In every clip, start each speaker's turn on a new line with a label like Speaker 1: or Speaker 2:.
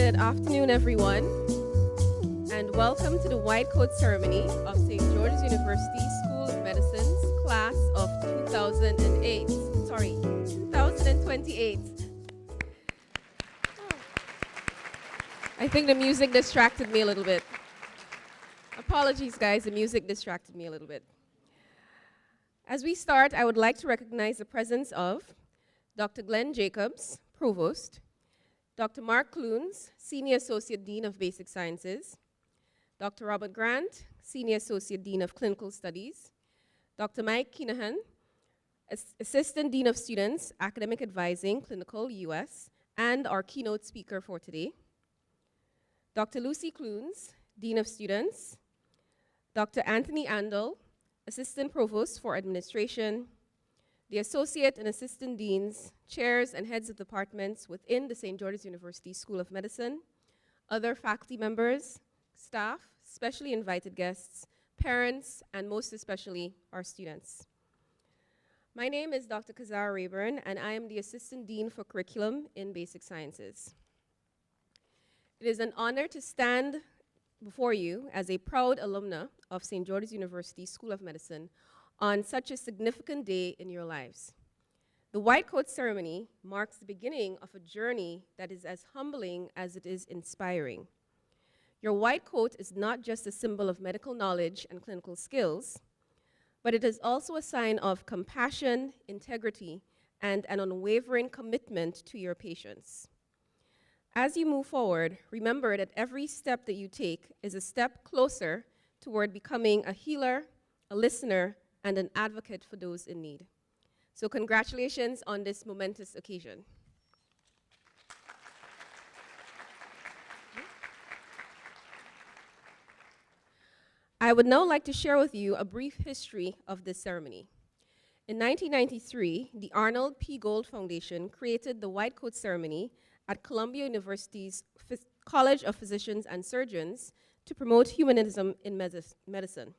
Speaker 1: Good afternoon, everyone, and welcome to the White Coat Ceremony of St. George's University School of Medicine's class of 2028. I think the music distracted me a little bit. Apologies, guys, the music distracted me a little bit. As we start, I would like to recognize the presence of Dr. Glenn Jacobs, Provost, Dr. Mark Clunes, Senior Associate Dean of Basic Sciences, Dr. Robert Grant, Senior Associate Dean of Clinical Studies, Dr. Mike Keenaghan, Assistant Dean of Students, Academic Advising, Clinical, US, and our keynote speaker for today, Dr. Lucy Clunes, Dean of Students, Dr. Anthony Andel, Assistant Provost for Administration, the Associate and Assistant Deans, Chairs, and Heads of Departments within the St. George's University School of Medicine, other faculty members, staff, specially invited guests, parents, and most especially our students. My name is Dr. Kazara Rayburn, and I am the Assistant Dean for Curriculum in Basic Sciences. It is an honor to stand before you as a proud alumna of St. George's University School of Medicine on such a significant day in your lives. The White Coat Ceremony marks the beginning of a journey that is as humbling as it is inspiring. Your white coat is not just a symbol of medical knowledge and clinical skills, but it is also a sign of compassion, integrity, and an unwavering commitment to your patients. As you move forward, remember that every step that you take is a step closer toward becoming a healer, a listener, and an advocate for those in need. So congratulations on this momentous occasion. I would now like to share with you a brief history of this ceremony. In 1993, the Arnold P. Gold Foundation created the White Coat Ceremony at Columbia University's College of Physicians and Surgeons to promote humanism in medicine.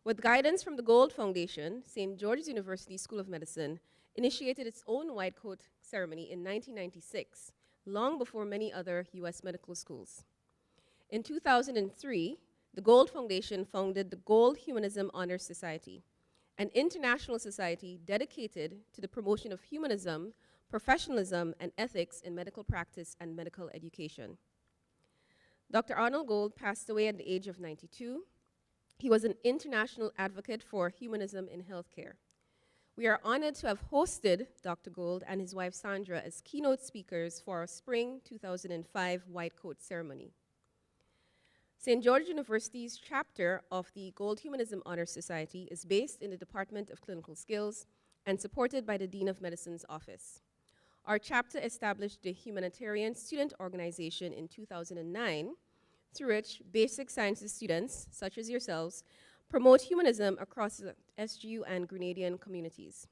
Speaker 1: With guidance from the Gold Foundation, St. George's University School of Medicine initiated its own White Coat Ceremony in 1996, long before many other US medical schools. In 2003, the Gold Foundation founded the Gold Humanism Honors Society, an international society dedicated to the promotion of humanism, professionalism, and ethics in medical practice and medical education. Dr. Arnold Gold passed away at the age of 92. He was an international advocate for humanism in healthcare. We are honored to have hosted Dr. Gold and his wife Sandra as keynote speakers for our spring 2005 White Coat Ceremony. St. George University's chapter of the Gold Humanism Honors Society is based in the Department of Clinical Skills and supported by the Dean of Medicine's office. Our chapter established the Humanitarian Student Organization in 2009, through which basic sciences students, such as yourselves, promote humanism across the SGU and Grenadian communities.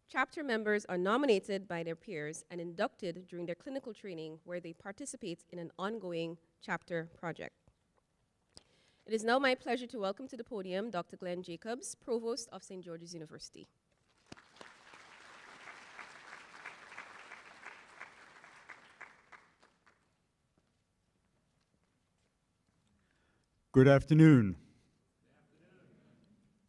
Speaker 1: Chapter members are nominated by their peers and inducted during their clinical training, where they participate in an ongoing chapter project. It is now my pleasure to welcome to the podium Dr. Glenn Jacobs, Provost of St. George's University.
Speaker 2: Good afternoon.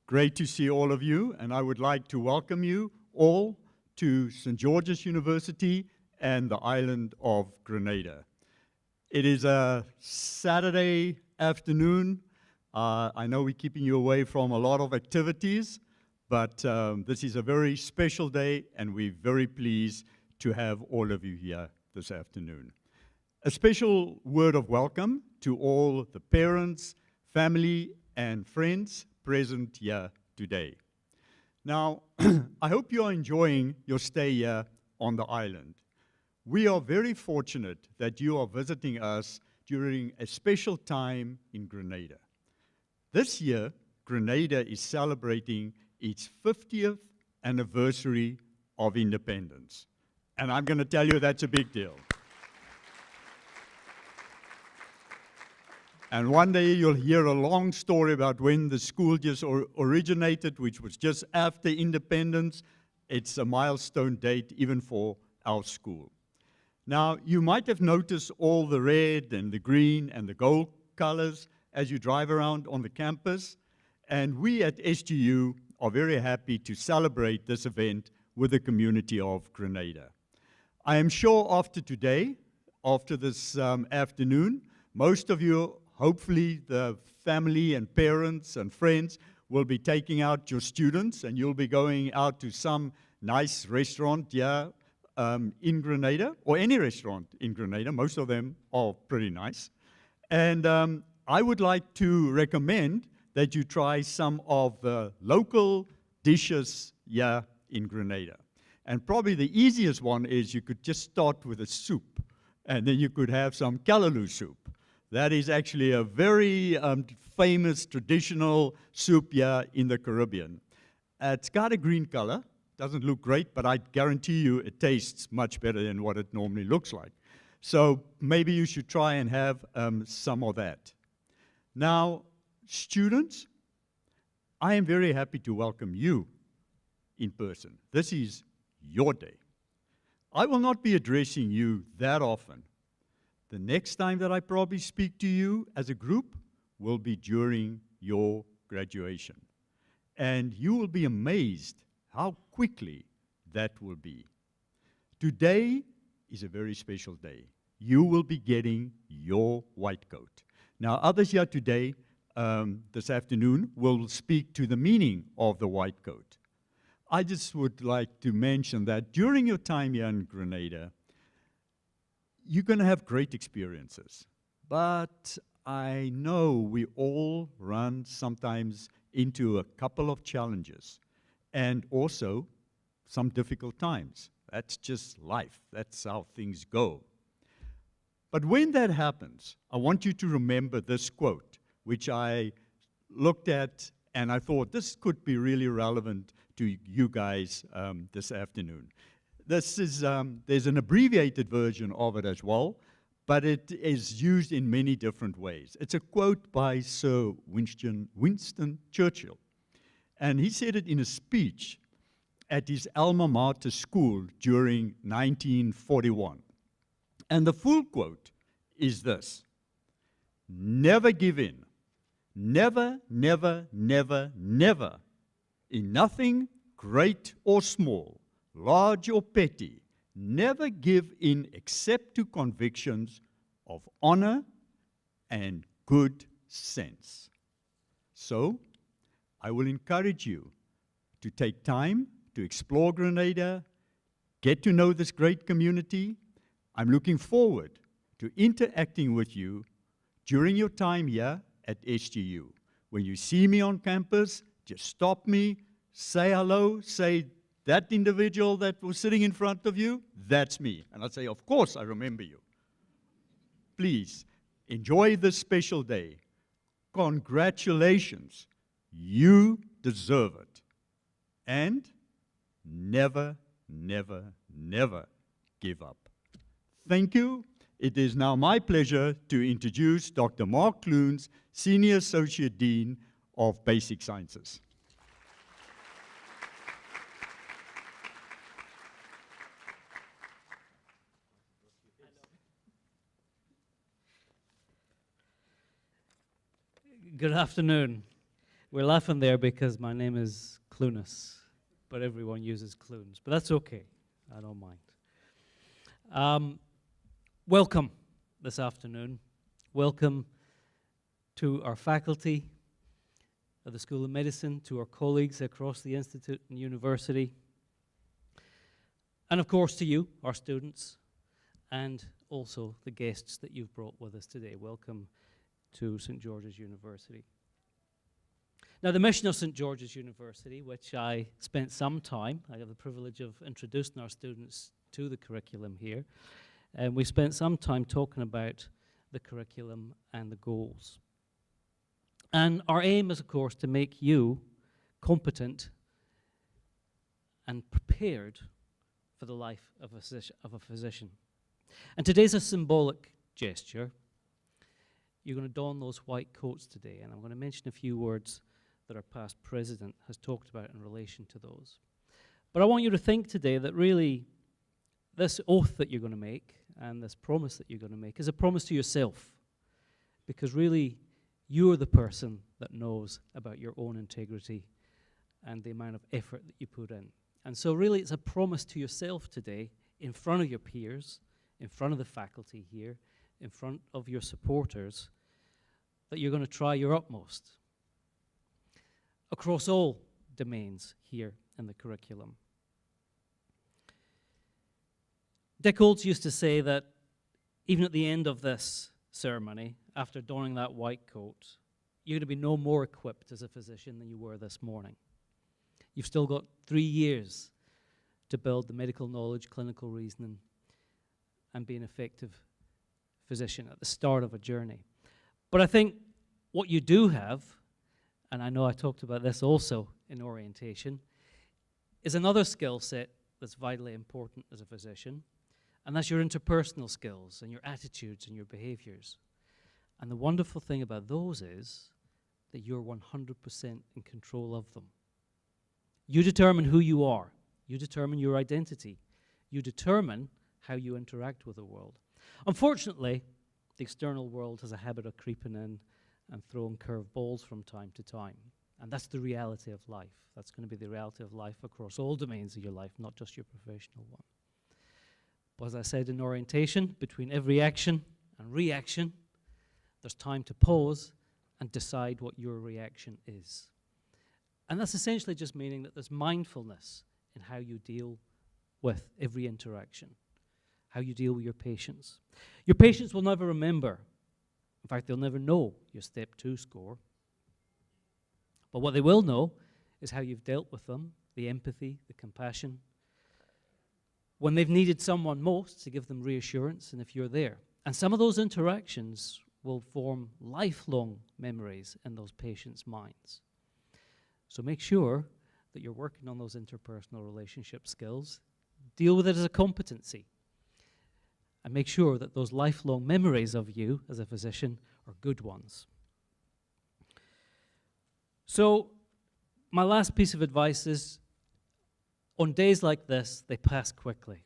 Speaker 2: Great to see all of you, and I would like to welcome you all to St. George's University and the island of Grenada. It is a Saturday afternoon. I know we're keeping you away from a lot of activities, but this is a very special day, and we're very pleased to have all of you here this afternoon. A special word of welcome to all the parents, family, and friends present here today. Now, I hope you are enjoying your stay here on the island. We are very fortunate that you are visiting us during a special time in Grenada. This year, Grenada is celebrating its 50th anniversary of independence. And I'm going to tell you that's a big deal. And one day you'll hear a long story about when the school just originated, which was just after independence. It's a milestone date even for our school. Now, you might have noticed all the red and the green and the gold colors as you drive around on the campus, and we at SGU are very happy to celebrate this event with the community of Grenada. I am sure after today, after this afternoon, most of you, hopefully the family and parents and friends, will be taking out your students, and you'll be going out to some nice restaurant here in Grenada, or any restaurant in Grenada. Most of them are pretty nice. And I would like to recommend that you try some of the local dishes here in Grenada. And probably the easiest one is you could just start with a soup, and then you could have some callaloo soup. That is actually a very famous traditional soup here in the Caribbean. It's got a green color. Doesn't look great, but I guarantee you it tastes much better than what it normally looks like. So maybe you should try and have some of that. Now, students, I am very happy to welcome you in person. This is your day. I will not be addressing you that often. The next time that I probably speak to you as a group will be during your graduation. And you will be amazed how quickly that will be. Today is a very special day. You will be getting your white coat. Now, others here today, this afternoon, will speak to the meaning of the white coat. I just would like to mention that during your time here in Grenada, you're going to have great experiences. But I know we all run sometimes into a couple of challenges, and also some difficult times. That's just life. That's how things go. But when that happens, I want you to remember this quote, which I looked at and I thought this could be really relevant to you guys this afternoon. This is, there's an abbreviated version of it as well, but it is used in many different ways. It's a quote by Sir Winston Churchill. And he said it in a speech at his alma mater school during 1941. And the full quote is this: never give in. Never, never, never, never, in nothing great or small, large or petty, never give in except to convictions of honor and good sense. So, I will encourage you to take time to explore Grenada, get to know this great community. I'm looking forward to interacting with you during your time here at SGU. When you see me on campus, just stop me, say hello, say, that individual that was sitting in front of you, that's me. And I'll say, of course, I remember you. Please, enjoy this special day. Congratulations. You deserve it. And never, never, never give up. Thank you. It is now my pleasure to introduce Dr. Mark Clunes, Senior Associate Dean of Basic Sciences.
Speaker 3: Good afternoon. We're laughing there because my name is Clunas, but everyone uses Clunes. But that's okay. I don't mind. Welcome this afternoon. Welcome to our faculty at the School of Medicine, to our colleagues across the Institute and University, and of course to you, our students, and also the guests that you've brought with us today. Welcome to St. George's University. Now, the mission of St. George's University, which I spent some time, I have the privilege of introducing our students to the curriculum here, and we spent some time talking about the curriculum and the goals. And our aim is, of course, to make you competent and prepared for the life of a physician. And today's a symbolic gesture. You're going to don those white coats today, and I'm going to mention a few words that our past president has talked about in relation to those. But I want you to think today that really this oath that you're going to make and this promise that you're going to make is a promise to yourself, because really you're the person that knows about your own integrity and the amount of effort that you put in. And so really it's a promise to yourself today in front of your peers, in front of the faculty here, in front of your supporters, that you're going to try your utmost across all domains here in the curriculum. Dick Olds used to say that even at the end of this ceremony, after donning that white coat, you're going to be no more equipped as a physician than you were this morning. You've still got 3 years to build the medical knowledge, clinical reasoning, and be an effective physician at the start of a journey. But I think what you do have, and I know I talked about this also in orientation, is another skill set that's vitally important as a physician, and that's your interpersonal skills and your attitudes and your behaviors. And the wonderful thing about those is that you're 100% in control of them. You determine who you are. You determine your identity. You determine how you interact with the world. Unfortunately, the external world has a habit of creeping in and throwing curved balls from time to time. And that's the reality of life. That's going to be the reality of life across all domains of your life, not just your professional one. But as I said in orientation, between every action and reaction, there's time to pause and decide what your reaction is. And that's essentially just meaning that there's mindfulness in how you deal with every interaction, how you deal with your patients. Your patients will never remember. In fact, they'll never know your step 2 score. But what they will know is how you've dealt with them, the empathy, the compassion, when they've needed someone most to give them reassurance, and if you're there. And some of those interactions will form lifelong memories in those patients' minds. So make sure that you're working on those interpersonal relationship skills. Deal with it as a competency. And make sure that those lifelong memories of you as a physician are good ones. So my last piece of advice is, on days like this, they pass quickly.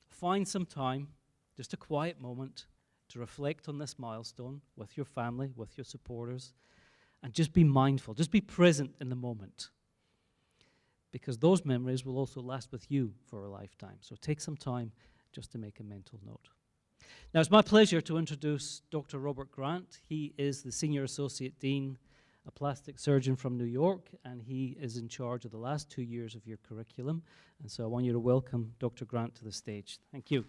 Speaker 3: Find some time, just a quiet moment, to reflect on this milestone with your family, with your supporters, and just be mindful, just be present in the moment. Because those memories will also last with you for a lifetime. So take some time just to make a mental note. Now, it's my pleasure to introduce Dr. Robert Grant. He is the Senior Associate Dean, a plastic surgeon from New York, and he is in charge of the last 2 years of your curriculum. And so I want you to welcome Dr. Grant to the stage. Thank you.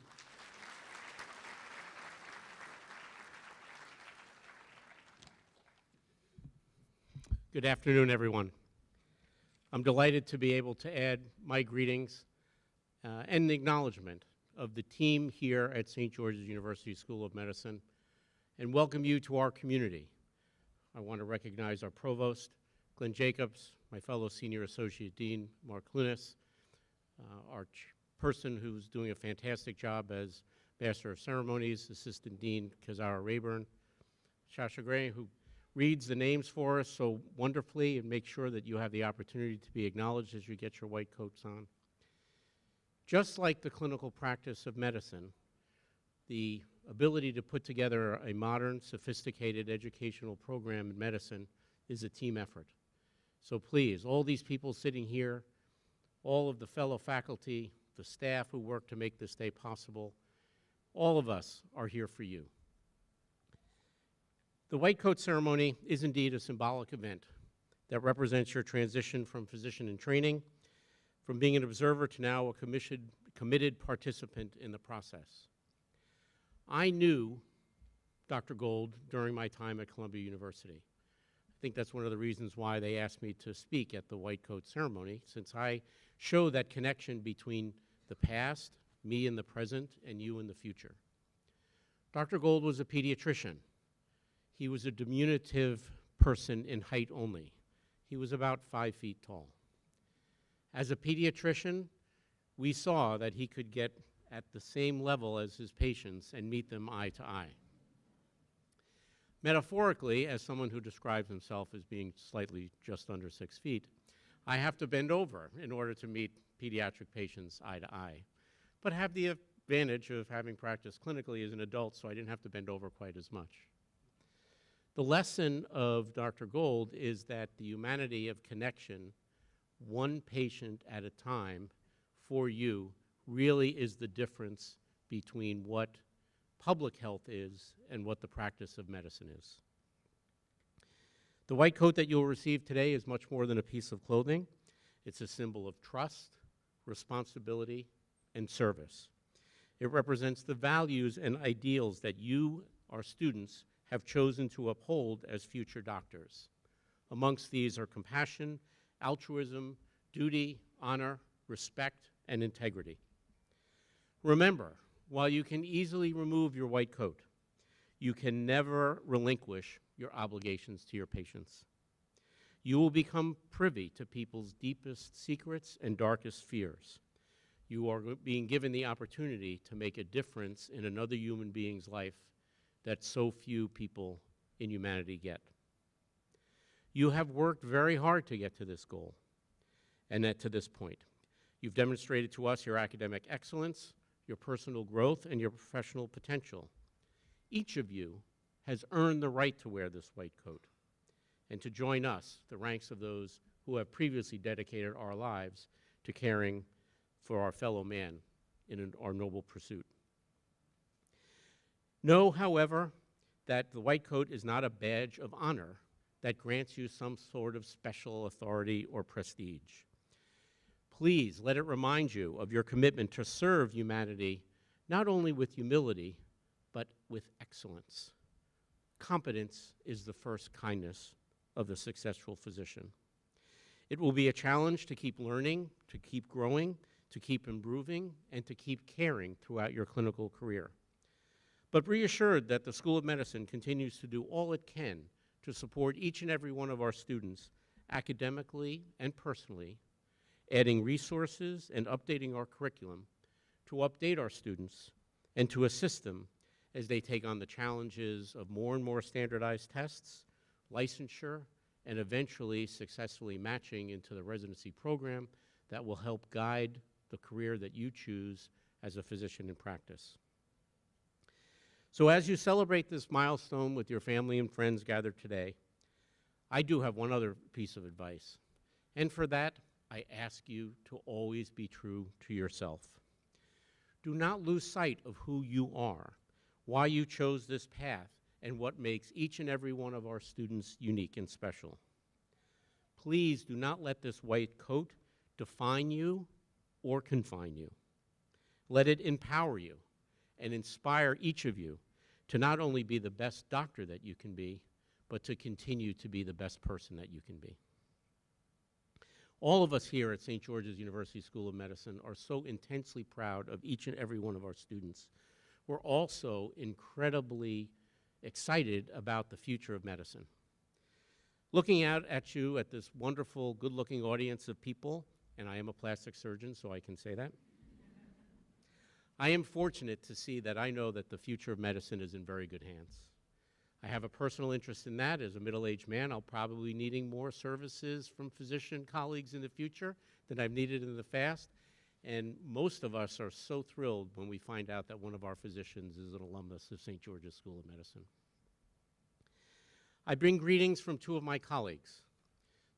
Speaker 4: Good afternoon, everyone. I'm delighted to be able to add my greetings and acknowledgement of the team here at St. George's University School of Medicine and welcome you to our community. I want to recognize our provost, Glenn Jacobs, my fellow Senior Associate Dean, Mark Lunis, our person who's doing a fantastic job as Master of Ceremonies, Assistant Dean Kazara Rayburn, Shasha Gray, who reads the names for us so wonderfully and makes sure that you have the opportunity to be acknowledged as you get your white coats on. Just like the clinical practice of medicine, the ability to put together a modern, sophisticated educational program in medicine is a team effort. So please, all these people sitting here, all of the fellow faculty, the staff who work to make this day possible, all of us are here for you. The white coat ceremony is indeed a symbolic event that represents your transition from physician in training, from being an observer to now a committed participant in the process. I knew Dr. Gold during my time at Columbia University. I think that's one of the reasons why they asked me to speak at the white coat ceremony, since I show that connection between the past, me in the present, and you in the future. Dr. Gold was a pediatrician. He was a diminutive person in height only. He was about 5 feet tall. As a pediatrician, we saw that he could get at the same level as his patients and meet them eye to eye. Metaphorically, as someone who describes himself as being slightly just under 6 feet, I have to bend over in order to meet pediatric patients eye to eye. but have the advantage of having practiced clinically as an adult, so I didn't have to bend over quite as much. The lesson of Dr. Gold is that the humanity of connection, one patient at a time for you, really is the difference between what public health is and what the practice of medicine is. The white coat that you'll receive today is much more than a piece of clothing. It's a symbol of trust, responsibility, and service. It represents the values and ideals that you, our students, have chosen to uphold as future doctors. Amongst these are compassion, altruism, duty, honor, respect, and integrity. Remember, while you can easily remove your white coat, you can never relinquish your obligations to your patients. You will become privy to people's deepest secrets and darkest fears. You are being given the opportunity to make a difference in another human being's life that so few people in humanity get. You have worked very hard to get to this goal and to this point. You've demonstrated to us your academic excellence, your personal growth, and your professional potential. Each of you has earned the right to wear this white coat and to join us, the ranks of those who have previously dedicated our lives to caring for our fellow man in our noble pursuit. Know, however, that the white coat is not a badge of honor that grants you some sort of special authority or prestige. Please let it remind you of your commitment to serve humanity not only with humility, but with excellence. Competence is the first kindness of the successful physician. It will be a challenge to keep learning, to keep growing, to keep improving, and to keep caring throughout your clinical career. But be assured that the School of Medicine continues to do all it can to support each and every one of our students academically and personally, adding resources and updating our curriculum to update our students and to assist them as they take on the challenges of more and more standardized tests, licensure, and eventually successfully matching into the residency program that will help guide the career that you choose as a physician in practice. So as you celebrate this milestone with your family and friends gathered today, I do have one other piece of advice. And for that, I ask you to always be true to yourself. Do not lose sight of who you are, why you chose this path, and what makes each and every one of our students unique and special. Please do not let this white coat define you or confine you. Let it empower you and inspire each of you to not only be the best doctor that you can be, but to continue to be the best person that you can be. All of us here at St. George's University School of Medicine are so intensely proud of each and every one of our students. We're also incredibly excited about the future of medicine. Looking out at you, at this wonderful, good-looking audience of people, and I am a plastic surgeon, so I can say that, I am fortunate to see that I know that the future of medicine is in very good hands. I have a personal interest in that. As a middle-aged man, I'll probably be needing more services from physician colleagues in the future than I've needed in the past. And most of us are so thrilled when we find out that one of our physicians is an alumnus of St. George's School of Medicine. I bring greetings from two of my colleagues.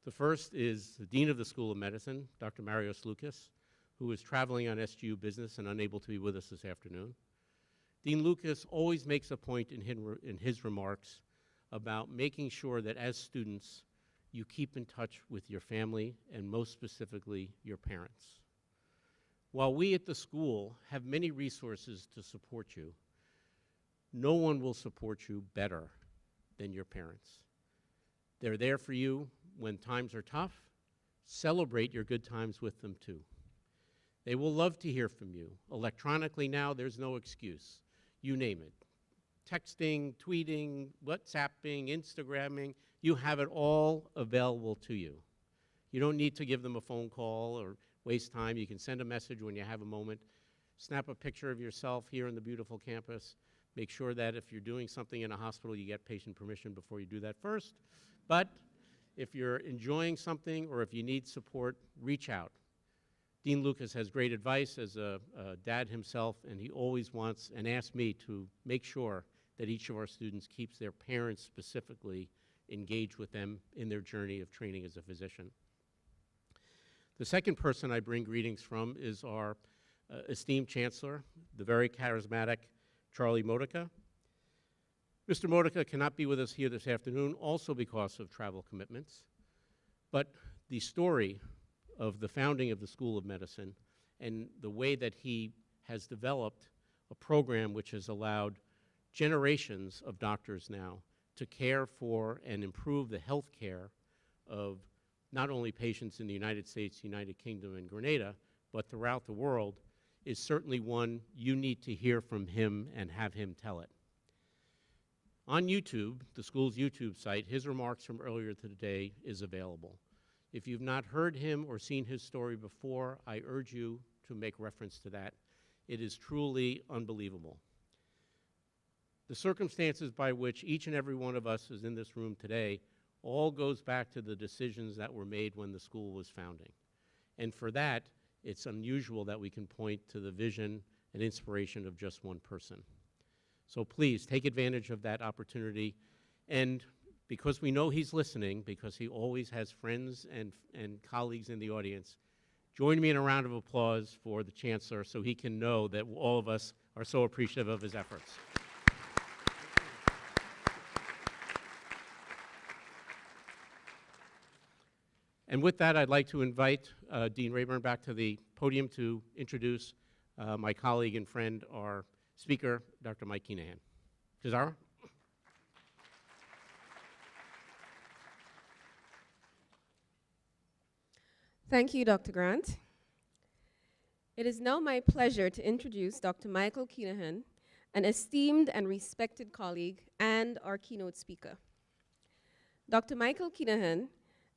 Speaker 4: The first is the Dean of the School of Medicine, Dr. Marios Lucas, who is traveling on SGU business and unable to be with us this afternoon. Dean Lucas always makes a point in his remarks about making sure that as students, you keep in touch with your family and most specifically your parents. While we at the school have many resources to support you, no one will support you better than your parents. They're there for you when times are tough. Celebrate your good times with them too. They will love to hear from you. Electronically now, there's no excuse. You name it. Texting, tweeting, WhatsApping, Instagramming, you have it all available to you. You don't need to give them a phone call or waste time. You can send a message when you have a moment. Snap a picture of yourself here in the beautiful campus. Make sure that if you're doing something in a hospital, you get patient permission before you do that first. But if you're enjoying something or if you need support, reach out. Dean Lucas has great advice as a dad himself, and he always wants and asks me to make sure that each of our students keeps their parents specifically engaged with them in their journey of training as a physician. The second person I bring greetings from is our esteemed chancellor, the very charismatic Charlie Modica. Mr. Modica cannot be with us here this afternoon, also because of travel commitments, but the story of the founding of the School of Medicine and the way that he has developed a program which has allowed generations of doctors now to care for and improve the health care of not only patients in the United States, United Kingdom, and Grenada, but throughout the world, is certainly one you need to hear from him and have him tell it. On YouTube, the school's YouTube site, his remarks from earlier today is available. If you've not heard him or seen his story before, I urge you to make reference to that. It is truly unbelievable. The circumstances by which each and every one of us is in this room today all goes back to the decisions that were made when the school was founding. And for that, it's unusual that we can point to the vision and inspiration of just one person. So please take advantage of that opportunity. And because we know he's listening, because he always has friends and colleagues in the audience, join me in a round of applause for the Chancellor so he can know that all of us are so appreciative of his efforts. And with that, I'd like to invite Dean Rayburn back to the podium to introduce my colleague and friend, our speaker, Dr. Mike Keenaghan. Cesaro?
Speaker 1: Thank you, Dr. Grant. It is now my pleasure to introduce Dr. Michael Keenaghan, an esteemed and respected colleague and our keynote speaker. Dr. Michael Keenaghan,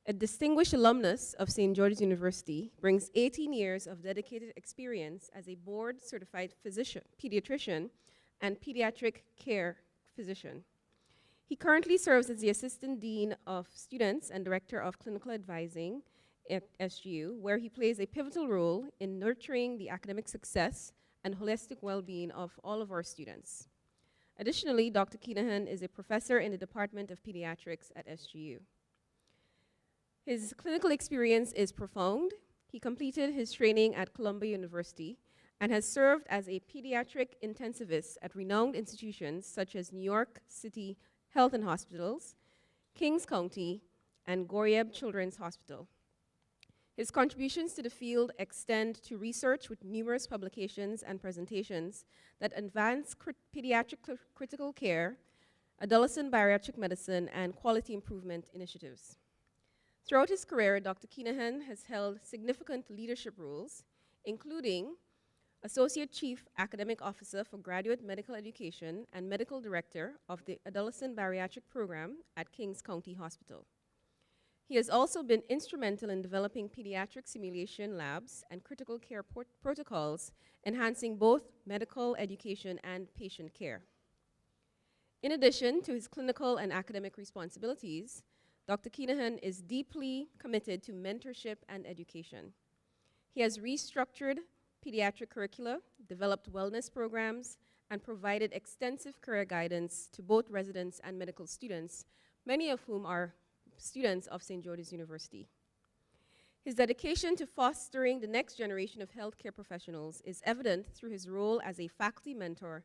Speaker 1: a distinguished alumnus of St. George's University, brings 18 years of dedicated experience as a board-certified physician, pediatrician, and pediatric care physician. He currently serves as the Assistant Dean of Students and Director of Clinical Advising at SGU, where he plays a pivotal role in nurturing the academic success and holistic well-being of all of our students. Additionally, Dr. Keenaghan is a professor in the Department of Pediatrics at SGU. His clinical experience is profound. He completed his training at Columbia University and has served as a pediatric intensivist at renowned institutions such as New York City Health and Hospitals, Kings County, and Goriab Children's Hospital. His contributions to the field extend to research with numerous publications and presentations that advance pediatric critical care, adolescent bariatric medicine, and quality improvement initiatives. Throughout his career, Dr. Keenaghan has held significant leadership roles, including Associate Chief Academic Officer for Graduate Medical Education and Medical Director of the Adolescent Bariatric Program at Kings County Hospital. He has also been instrumental in developing pediatric simulation labs and critical care protocols, enhancing both medical education and patient care. In addition to his clinical and academic responsibilities, Dr. Keenaghan is deeply committed to mentorship and education. He has restructured pediatric curricula, developed wellness programs, and provided extensive career guidance to both residents and medical students, many of whom are students of St. George's University. His dedication to fostering the next generation of healthcare professionals is evident through his role as a faculty mentor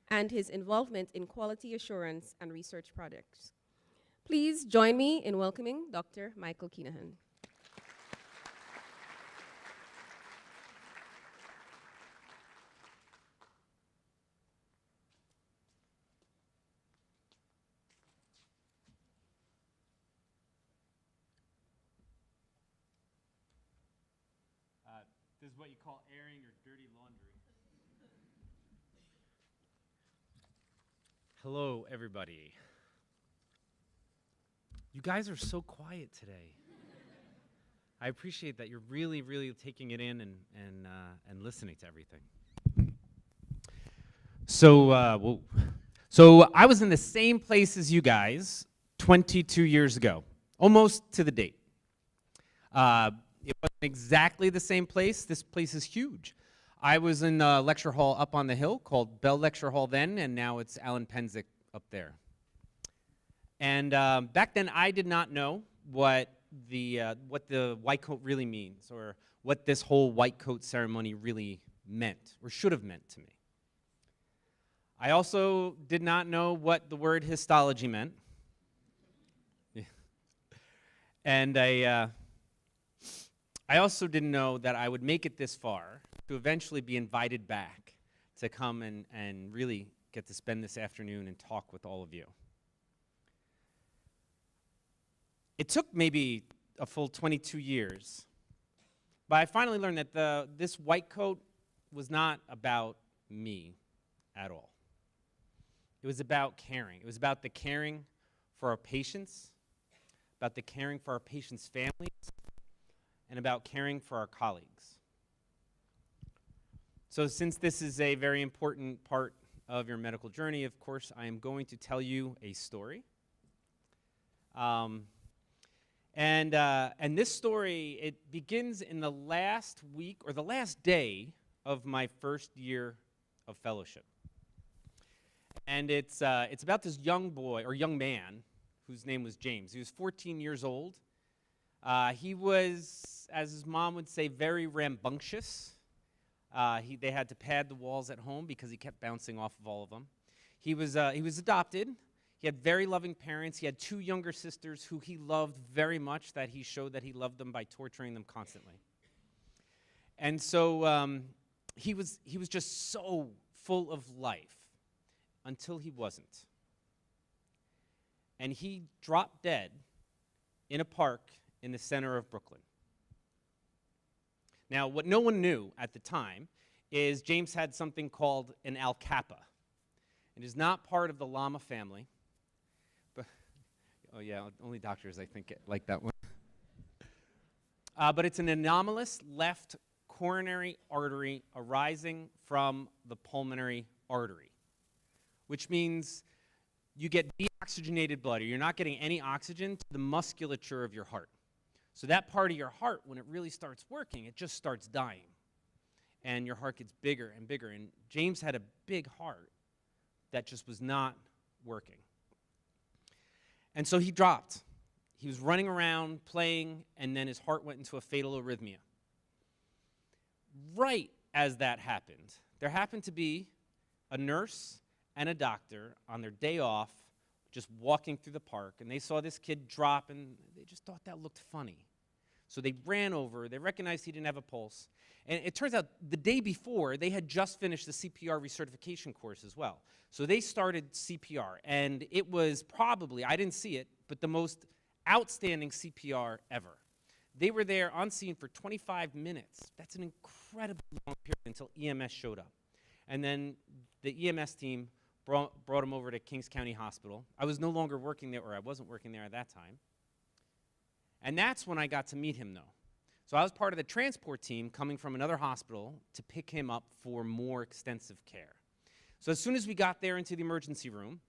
Speaker 1: and his involvement in quality assurance and research projects. Please join me in welcoming Dr. Michael Keenaghan.
Speaker 5: This is what you call airing your dirty laundry. Hello, everybody. You guys are so quiet today. I appreciate that you're really, really taking it in and listening to everything. So I was in the same place as you guys 22 years ago, almost to the date. It wasn't exactly the same place. This place is huge. I was in a lecture hall up on the hill called Bell Lecture Hall then, and now it's Alan Penzick up there. And back then, I did not know what the white coat really means, or what this whole white coat ceremony really meant, or should have meant to me. I also did not know what the word histology meant. And I also didn't know that I would make it this far to eventually be invited back to come and really get to spend this afternoon and talk with all of you. It took maybe a full 22 years, but I finally learned that this white coat was not about me at all. It was about caring. It was about the caring for our patients, about the caring for our patients' families, and about caring for our colleagues. So since this is a very important part of your medical journey, of course, I am going to tell you a story. And this story, it begins in the last week or the last day of my first year of fellowship. And it's about this young boy, or young man, whose name was James. He was 14 years old. He was, as his mom would say, very rambunctious. They had to pad the walls at home because he kept bouncing off of all of them. He was adopted. He had very loving parents. He had 2 younger sisters who he loved very much, that he showed that he loved them by torturing them constantly. And so he was just so full of life until he wasn't. And he dropped dead in a park in the center of Brooklyn. Now, what no one knew at the time is James had something called an alcapa. It is not part of the llama family. But, oh yeah, only doctors, I think, like that one. But it's an anomalous left coronary artery arising from the pulmonary artery, which means you get deoxygenated blood, or you're not getting any oxygen to the musculature of your heart. So that part of your heart, when it really starts working, it just starts dying. And your heart gets bigger and bigger. And James had a big heart that just was not working. And so he dropped. He was running around, playing, and then his heart went into a fatal arrhythmia. Right as that happened, there happened to be a nurse and a doctor on their day off, just walking through the park, and they saw this kid drop, and they just thought that looked funny. So they ran over, they recognized he didn't have a pulse, and it turns out the day before, they had just finished the CPR recertification course as well. So they started CPR, and it was probably, I didn't see it, but the most outstanding CPR ever. They were there on scene for 25 minutes. That's an incredibly long period until EMS showed up. And then the EMS team brought him over to Kings County Hospital. I was no longer working there, or I wasn't working there at that time. And that's when I got to meet him, though. So I was part of the transport team coming from another hospital to pick him up for more extensive care. So as soon as we got there into the emergency room,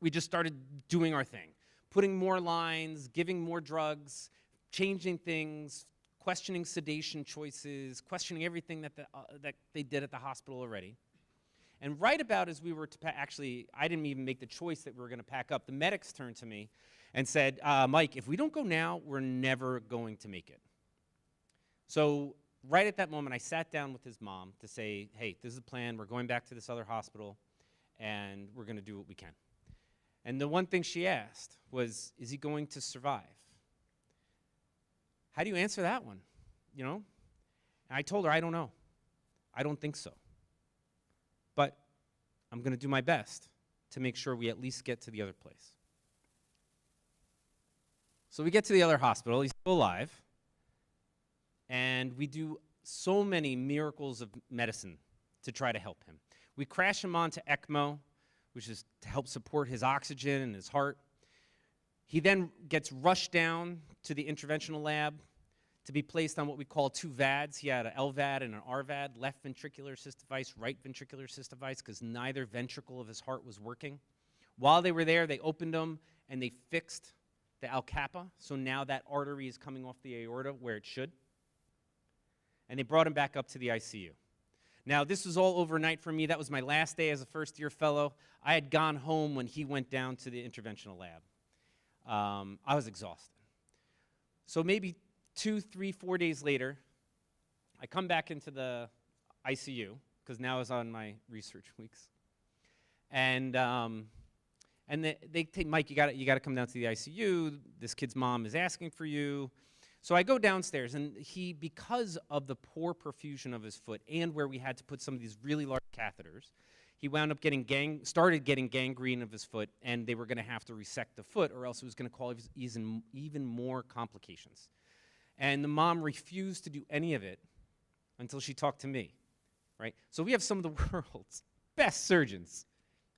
Speaker 5: we just started doing our thing, putting more lines, giving more drugs, changing things, questioning sedation choices, questioning everything that they did at the hospital already. And right about as we were to actually, I didn't even make the choice that we were going to pack up. The medics turned to me and said, Mike, if we don't go now, we're never going to make it. So right at that moment, I sat down with his mom to say, hey, this is the plan. We're going back to this other hospital, and we're going to do what we can. And the one thing she asked was, is he going to survive? How do you answer that one? You know? And I told her, I don't know. I don't think so. But I'm going to do my best to make sure we at least get to the other place. So we get to the other hospital. He's still alive. And we do so many miracles of medicine to try to help him. We crash him onto ECMO, which is to help support his oxygen and his heart. He then gets rushed down to the interventional lab to be placed on what we call 2 VADs. He had an LVAD and an RVAD, left ventricular assist device, right ventricular assist device, because neither ventricle of his heart was working. While they were there, they opened him and they fixed the alcapa, so now that artery is coming off the aorta where it should. and they brought him back up to the ICU. Now, this was all overnight for me. That was my last day as a first-year fellow. I had gone home when he went down to the interventional lab. I was exhausted. So maybe 2, 3, 4 days later, I come back into the ICU, because now I was on my research weeks. And they take, Mike, you gotta come down to the ICU. This kid's mom is asking for you. So I go downstairs, and he, because of the poor perfusion of his foot and where we had to put some of these really large catheters, he wound up started getting gangrene of his foot, and they were going to have to resect the foot, or else it was going to cause even more complications. And the mom refused to do any of it until she talked to me, right? So we have some of the world's best surgeons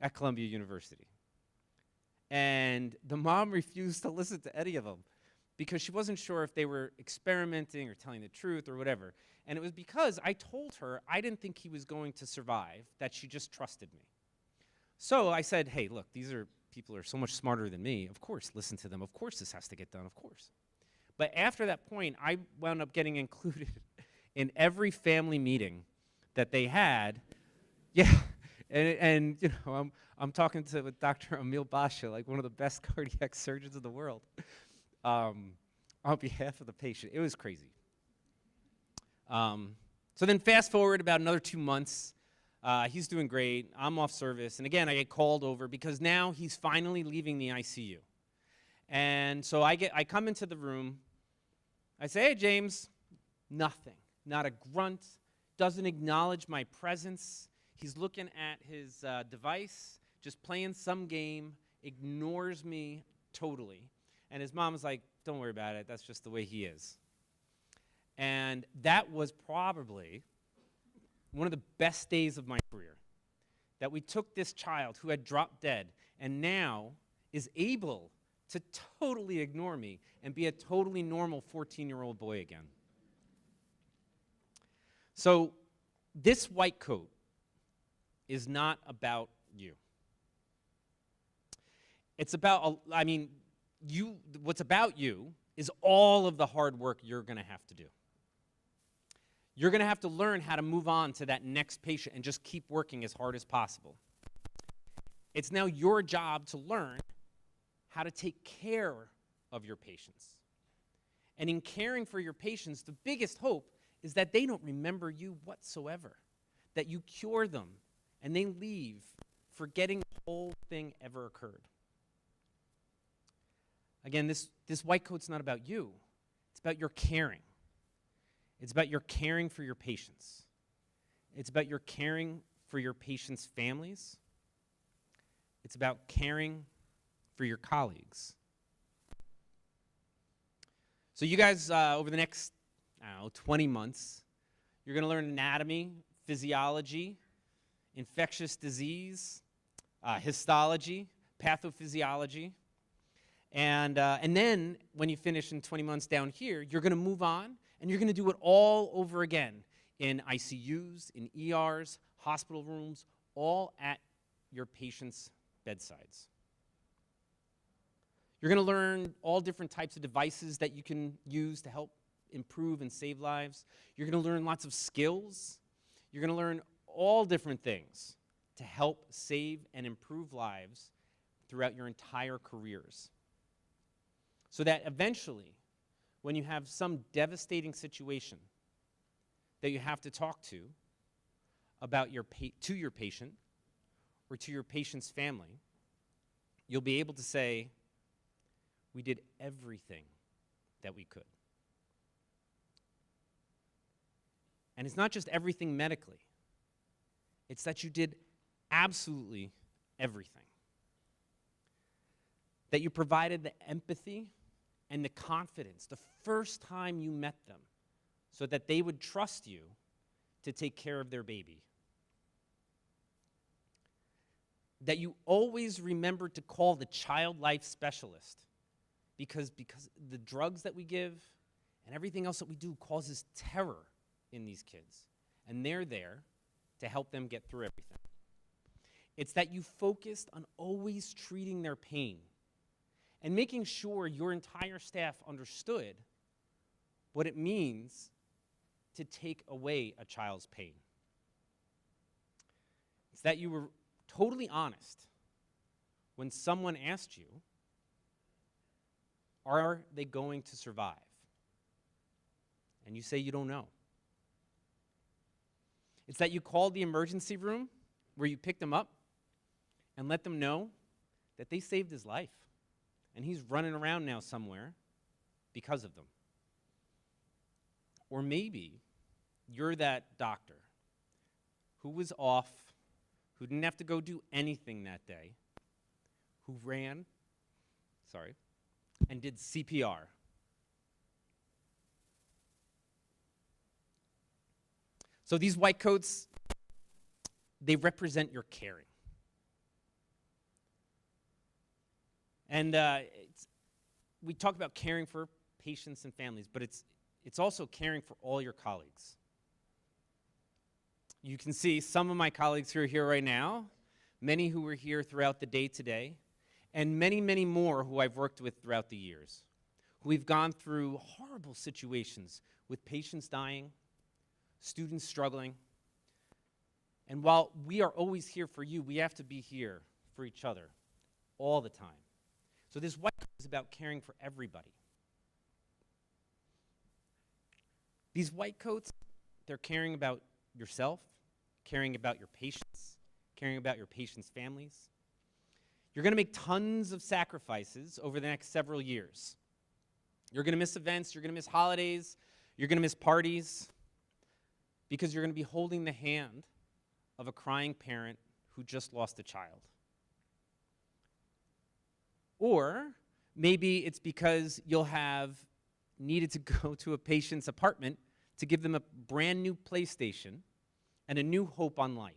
Speaker 5: at Columbia University. And the mom refused to listen to any of them, because she wasn't sure if they were experimenting or telling the truth or whatever. And it was because I told her I didn't think he was going to survive, that she just trusted me. So I said, hey, look, people are so much smarter than me. Of course, listen to them. Of course this has to get done, of course. But after that point, I wound up getting included in every family meeting that they had. Yeah, and you know, I'm talking with Dr. Emil Basha, like one of the best cardiac surgeons in the world. On behalf of the patient. It was crazy. So then fast forward about another 2 months. He's doing great. I'm off service. And again, I get called over because now he's finally leaving the ICU. And so I come into the room. I say, hey, James. Nothing. Not a grunt. Doesn't acknowledge my presence. He's looking at his device, just playing some game, ignores me totally. And his mom was like, don't worry about it. That's just the way he is. And that was probably one of the best days of my career, that we took this child who had dropped dead and now is able to totally ignore me and be a totally normal 14-year-old boy again. So this white coat is not about you. It's about, what's about you is all of the hard work you're going to have to do. You're going to have to learn how to move on to that next patient and just keep working as hard as possible. It's now your job to learn how to take care of your patients. And in caring for your patients, the biggest hope is that they don't remember you whatsoever, that you cure them and they leave forgetting the whole thing ever occurred. Again, this white coat's not about you. It's about your caring. It's about your caring for your patients. It's about your caring for your patients' families. It's about caring for your colleagues. So you guys, over the next, 20 months, you're going to learn anatomy, physiology, infectious disease, histology, pathophysiology. And then when you finish in 20 months down here, you're going to move on, and you're going to do it all over again in ICUs, in ERs, hospital rooms, all at your patients' bedsides. You're going to learn all different types of devices that you can use to help improve and save lives. You're going to learn lots of skills. You're going to learn all different things to help save and improve lives throughout your entire careers. So that eventually, when you have some devastating situation that you have to talk to about to your patient or to your patient's family, you'll be able to say, we did everything that we could. And it's not just everything medically. It's that you did absolutely everything. That you provided the empathy and the confidence the first time you met them so that they would trust you to take care of their baby. That you always remembered to call the child life specialist because the drugs that we give and everything else that we do causes terror in these kids. And they're there to help them get through everything. It's that you focused on always treating their pain and making sure your entire staff understood what it means to take away a child's pain. It's that you were totally honest when someone asked you, are they going to survive? And you say you don't know. It's that you called the emergency room where you picked him up and let them know that they saved his life. And he's running around now somewhere because of them. Or maybe you're that doctor who was off, who didn't have to go do anything that day, who ran, and did CPR. So these white coats, they represent your caring. And we talk about caring for patients and families, but it's also caring for all your colleagues. You can see some of my colleagues who are here right now, many who were here throughout the day today, and many, many more who I've worked with throughout the years, who we've gone through horrible situations with patients dying, students struggling. And while we are always here for you, we have to be here for each other all the time. So this white coat is about caring for everybody. These white coats, they're caring about yourself, caring about your patients, caring about your patients' families. You're going to make tons of sacrifices over the next several years. You're going to miss events, you're going to miss holidays, you're going to miss parties, because you're going to be holding the hand of a crying parent who just lost a child. Or maybe it's because you'll have needed to go to a patient's apartment to give them a brand new PlayStation and a new hope on life.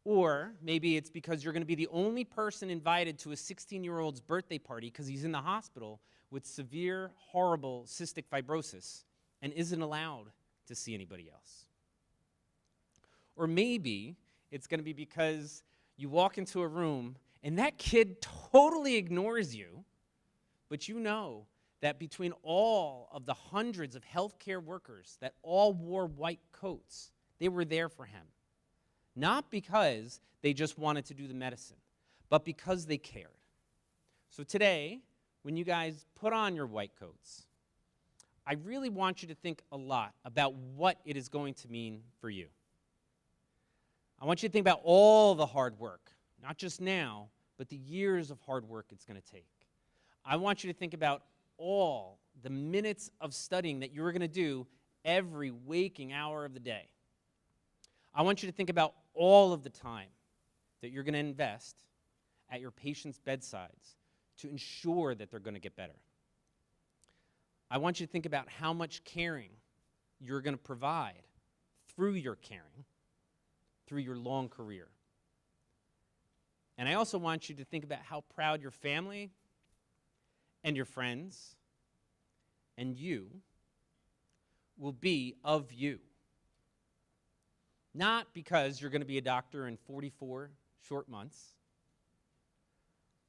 Speaker 5: Or maybe it's because you're going to be the only person invited to a 16-year-old's birthday party because he's in the hospital with severe, horrible cystic fibrosis and isn't allowed to see anybody else. Or maybe it's going to be because you walk into a room and that kid totally ignores you, but you know that between all of the hundreds of healthcare workers that all wore white coats, they were there for him. Not because they just wanted to do the medicine, but because they cared. So today, when you guys put on your white coats, I really want you to think a lot about what it is going to mean for you. I want you to think about all the hard work, not just now, but the years of hard work it's going to take. I want you to think about all the minutes of studying that you're going to do every waking hour of the day. I want you to think about all of the time that you're going to invest at your patients' bedsides to ensure that they're going to get better. I want you to think about how much caring you're going to provide through your caring, through your long career. And I also want you to think about how proud your family and your friends and you will be of you. Not because you're going to be a doctor in 44 short months,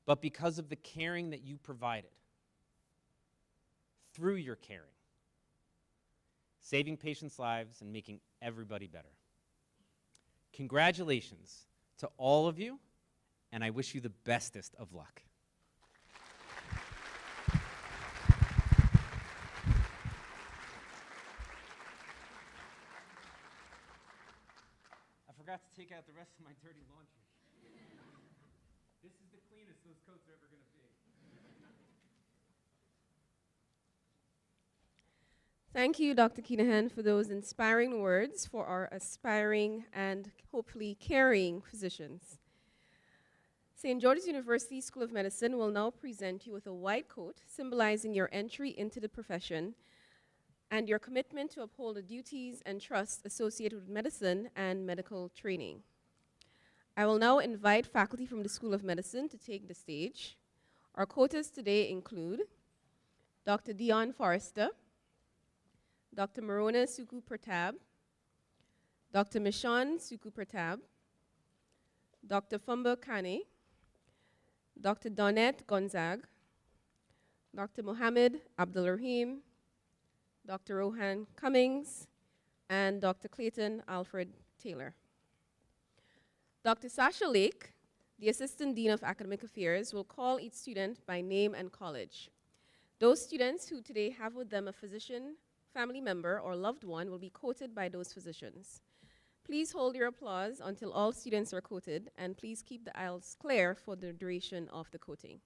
Speaker 5: but because of the caring that you provided through your caring, saving patients' lives and making everybody better. Congratulations to all of you, and I wish you the bestest of luck. I forgot to take out the rest of my dirty laundry. This is the cleanest those coats are ever going to be.
Speaker 1: Thank you, Dr. Keenaghan, for those inspiring words for our aspiring and hopefully caring physicians. St. George's University School of Medicine will now present you with a white coat symbolizing your entry into the profession and your commitment to uphold the duties and trusts associated with medicine and medical training. I will now invite faculty from the School of Medicine to take the stage. Our quotas today include Dr. Dion Forrester, Dr. Marona Suku Pertab, Dr. Michon Suku Pertab, Dr. Fumba Kane, Dr. Donette Gonzag, Dr. Mohammed Abdulrahim, Dr. Rohan Cummings, and Dr. Clayton Alfred Taylor. Dr. Sasha Lake, the Assistant Dean of Academic Affairs, will call each student by name and college. Those students who today have with them a physician, family member, or loved one will be quoted by those physicians. Please hold your applause until all students are quoted, and please keep the aisles clear for the duration of the quoting.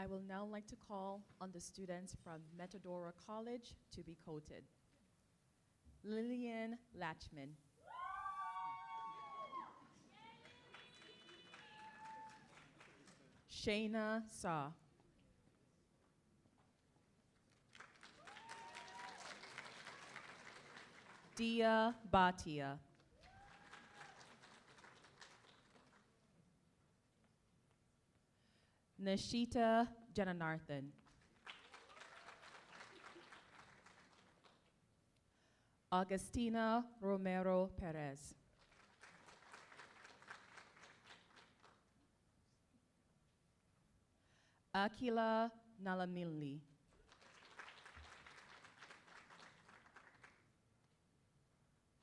Speaker 6: I will now like to call on the students from Metadora College to be quoted. Lillian Latchman. Shayna Saw. Dia Bhatia. Nishita Jananarthan. Augustina Romero Perez. Akila Nalamili.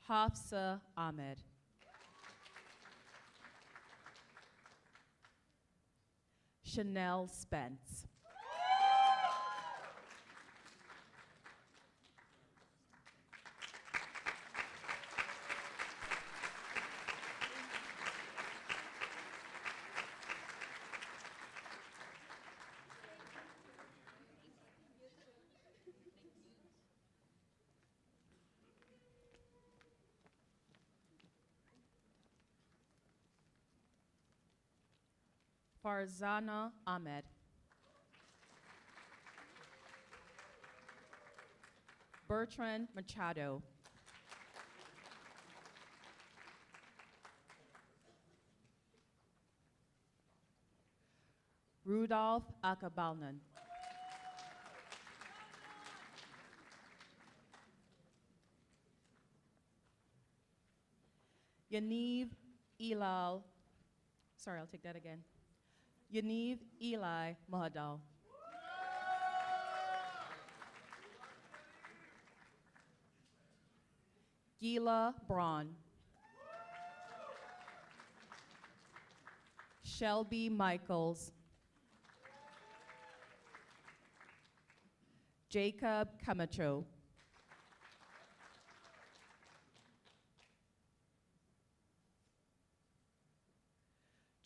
Speaker 6: Hafsa Ahmed. Chanel Spence. Farzana Ahmed. Bertrand Machado. Rudolph Akabalnan. Yaniv Elal, sorry, I'll take that again. Yaniv Eli Mahadal. Gila Braun. Shelby Michaels. Jacob Camacho.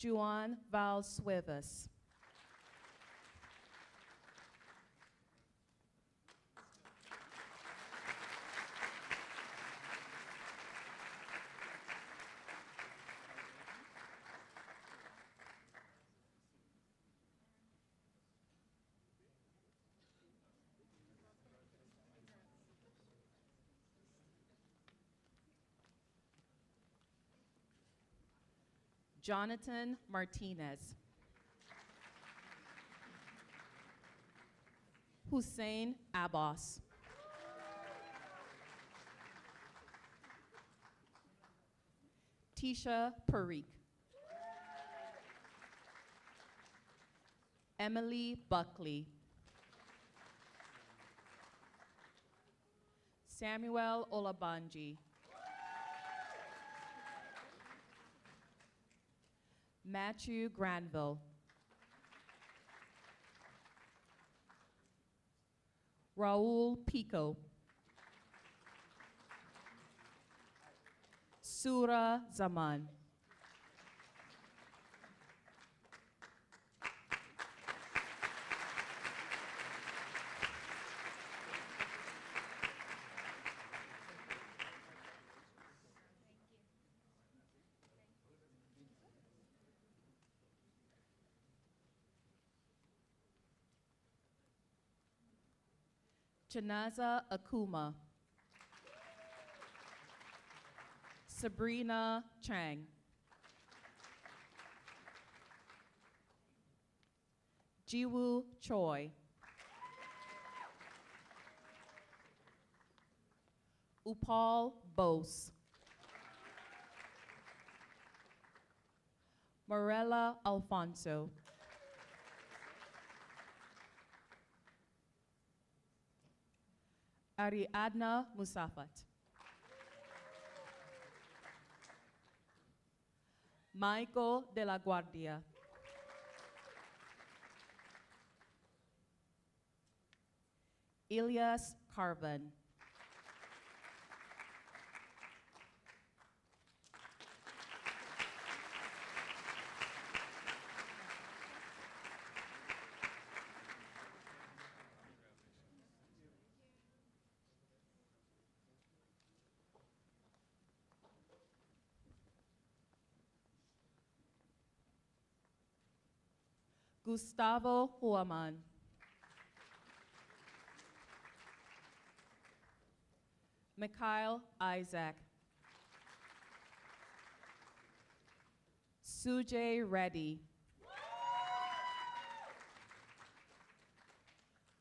Speaker 6: Juan Valsuevas. Jonathan Martinez. Hussein Abbas. Tisha Parikh. Emily Buckley. Samuel Olabanji. Matthew Granville. Raul Pico. Sura Zaman. Chanaza Akuma. Sabrina Chang. Jiwoo Choi. Upal Bose. Morella Alfonso. Ariadna Musafat. Michael de la Guardia. Elias Carvan. Gustavo Huaman. Mikhail Isaac. Sujay Reddy.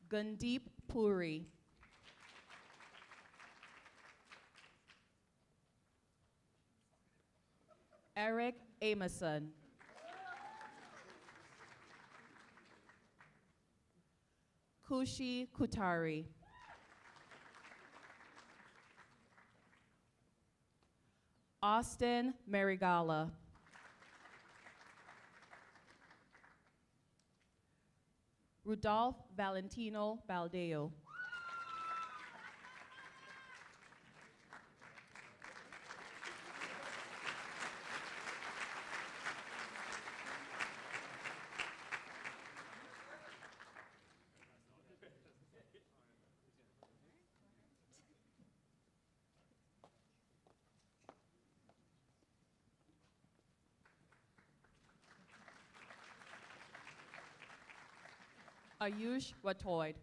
Speaker 6: Gundeep Puri. Eric Amerson. Kushi Kutari. Austin Marigala. Rudolph Valentino Baldeo. Ayush Watoid.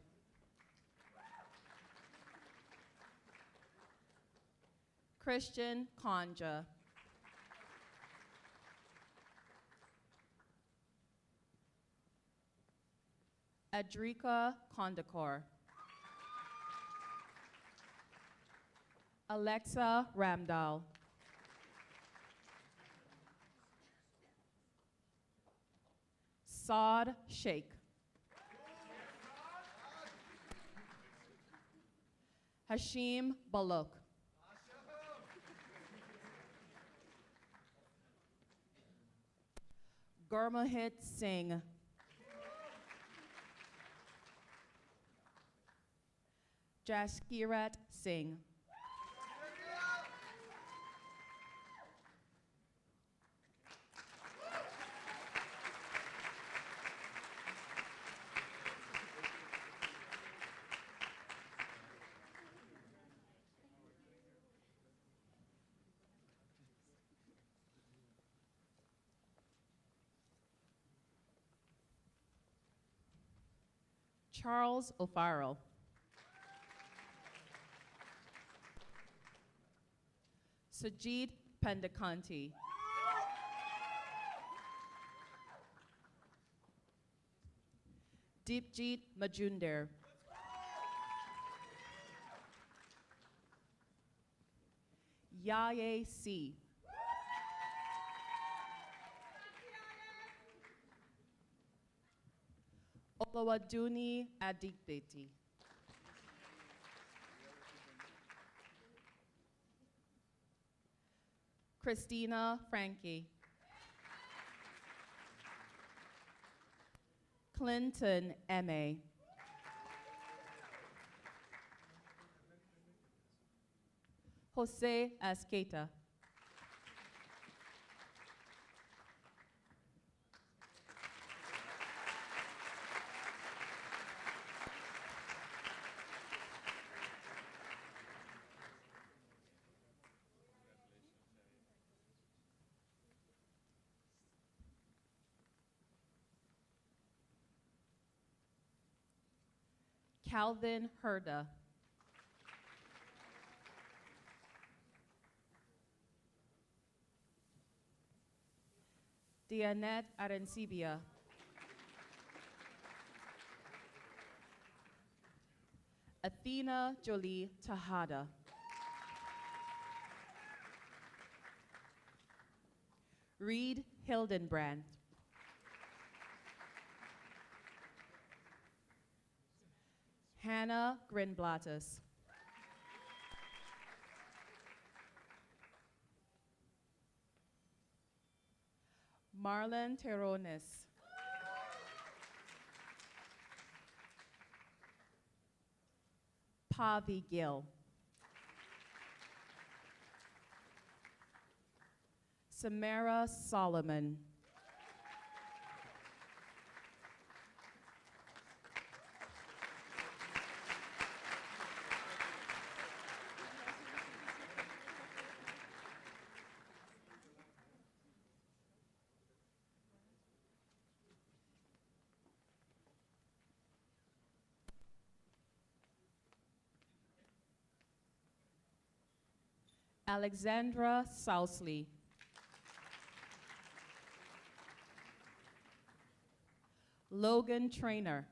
Speaker 6: Christian Conja. Adrika Kondakor. Alexa Ramdal. Saad Sheikh. Hashim Balok. Gurmohit Singh. Jaskirat Singh. Charles O'Farrell. Sajid Pandakanti. Deepjeet Majumder. Yaye C. Olawaduni Adigbeti. Christina Frankie. Clinton M.A. Jose Asqueta. Calvin Herda. Dianette Arencibia. Athena Jolie Tejada. Reed Hildenbrand. Hannah Grinblatters. Marlon Terrones. Pavi Gill. Samara Solomon. Alexandra Sousley. Logan Trainer.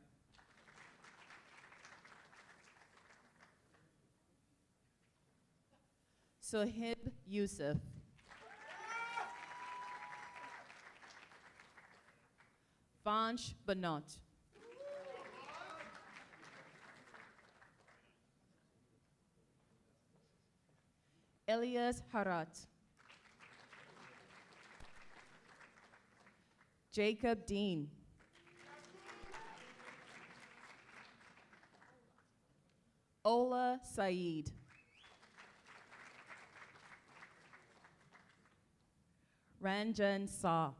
Speaker 6: Sohib Yusuf. Vansh Banot. Elias Harat. Jacob Dean. Ola Saeed. Ranjan Saw.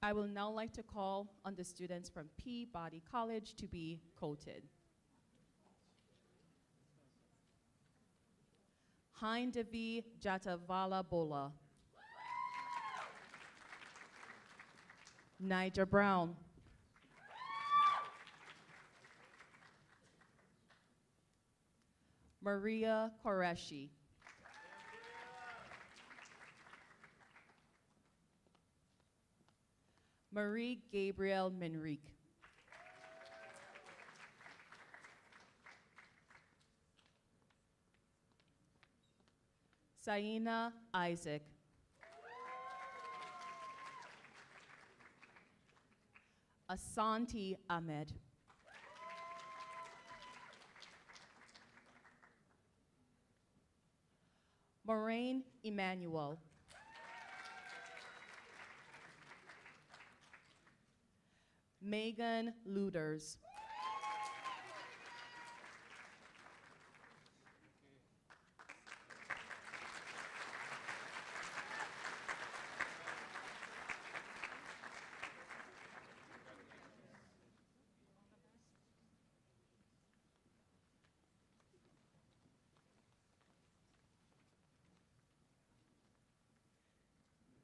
Speaker 6: I will now like to call on the students from Peabody College to be quoted. Hindevi Jatavala Bola. Niger Brown. Maria Qureshi. Marie Gabriel Minrique. Saina Isaac. Asanti Ahmed. Moraine Emmanuel. Megan Luders.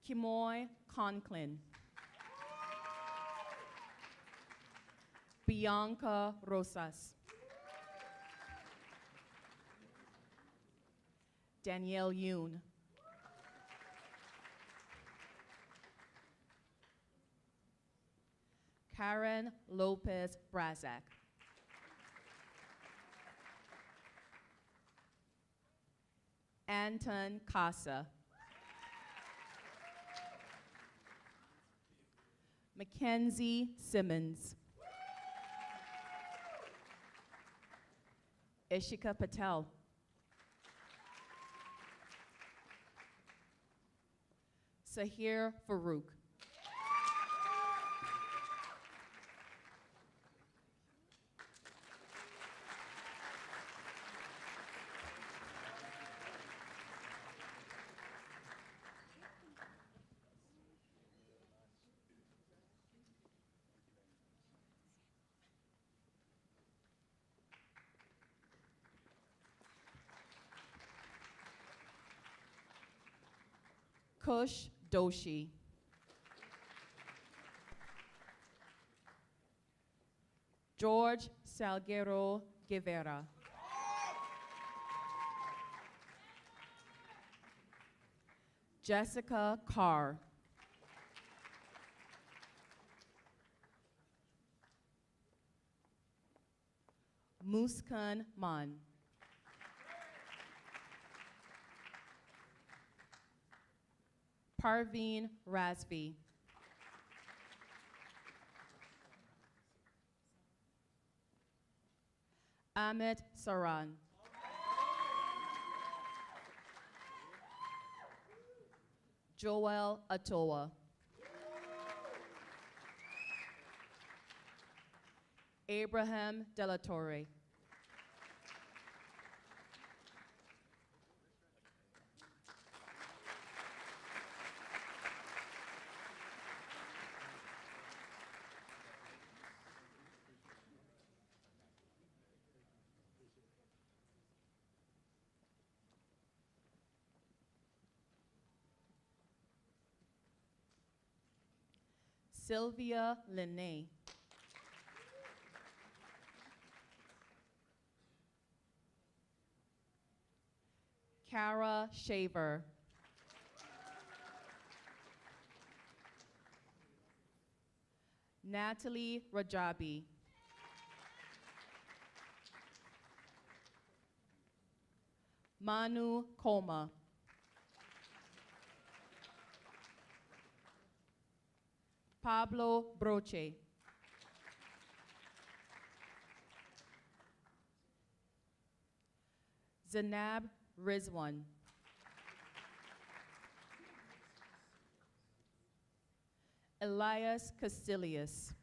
Speaker 6: Kimoy Conklin. Bianca Rosas. Danielle Yoon. Karen Lopez Brazak. Anton Casa. Mackenzie Simmons. Ishika Patel. Sahir Farouk. Kush Doshi. George Salguero Guevara. Jessica Carr. Muskan Man. Parveen Razvi. Amit Saran. Joel Atoa. Abraham Delatorre. Sylvia Linné. Kara Shaver. Natalie Rajabi. Manu Koma. Pablo Broche. Zanab Rizwan. Elias Castillius.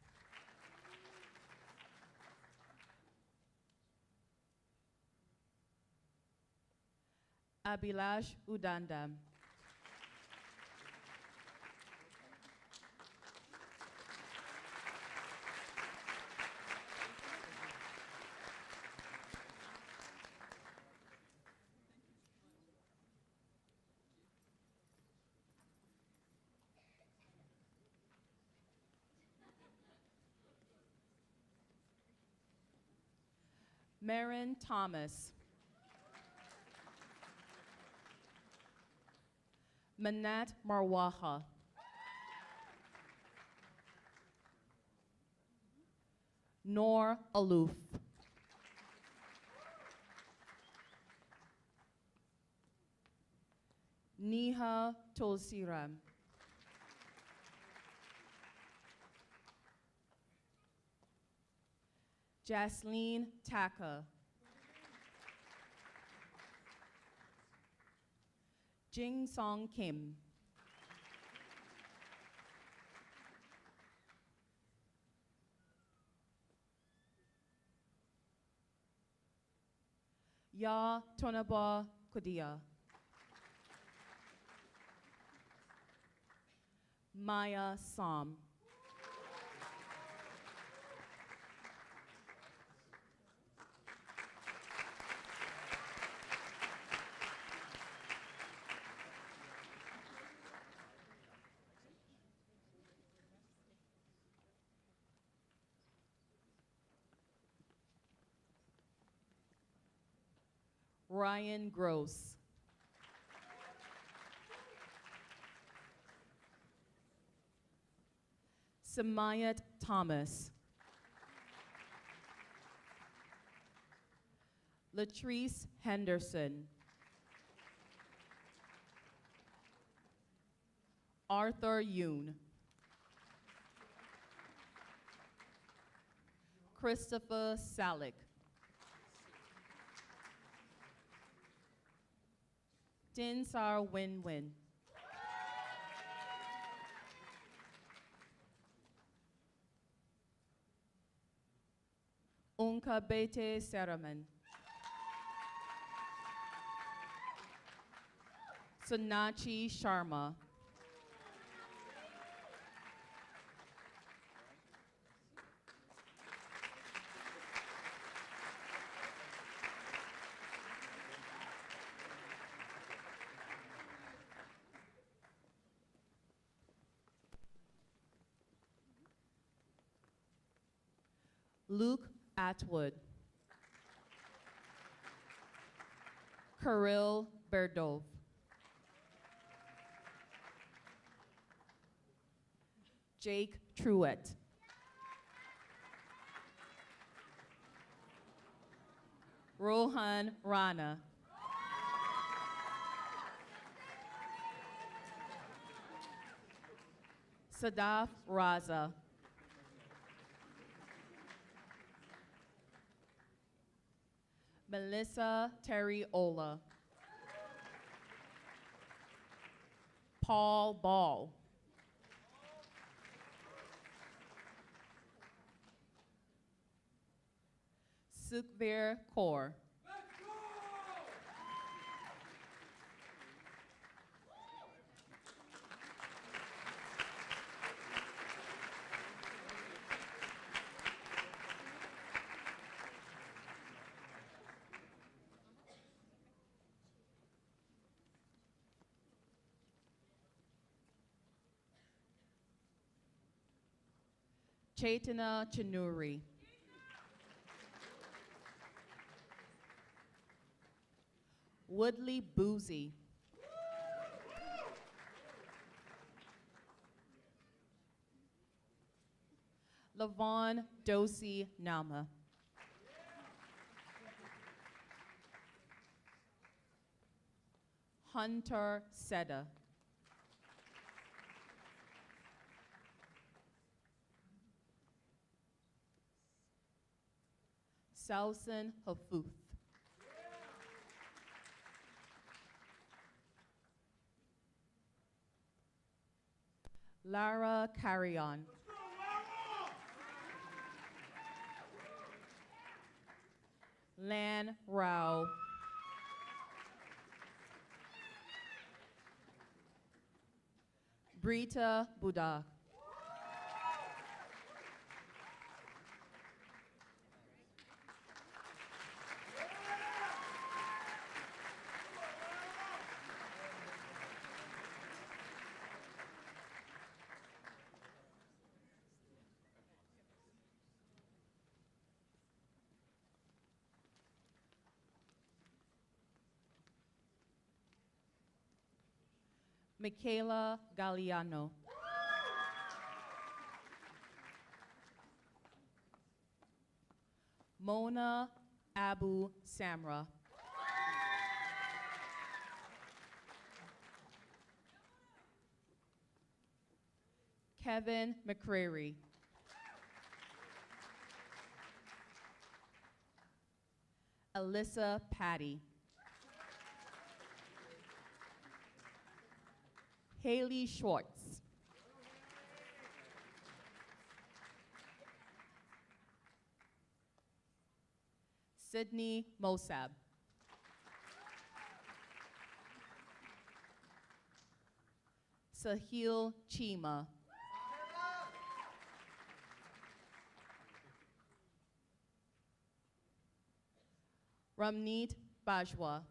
Speaker 6: Abhilash Udanda. Marin Thomas. Manat Marwaha. Noor Aloof. Neha Tulsiram. Jasleen Taka. Jing Song Kim. Ya Tonaba Kudia. Maya Som. Ryan Gross. Samayat Thomas. Latrice Henderson. Arthur Yoon. Christopher Salick. Dinsar Win-Win. Unka Bete Seraman. Sonachi Sharma. Luke Atwood. Kirill Berdov. Jake Truitt. Rohan Rana. Sadaf Raza. Melissa Terry Ola. Paul Ball. Sukhbir Kaur. Chaitanya Chanuri. Woodley Boozy. Lavon Dosi Nama. Hunter Seda. Sausan Hafuth. Lara Carrion. Lan Rao. Brita Buddha. Michaela Galliano. Mona Abu Samra. Kevin McCrary. Alyssa Patty. Haley Schwartz. Sydney Mosab. Sahil Chima. Ramneet Bajwa.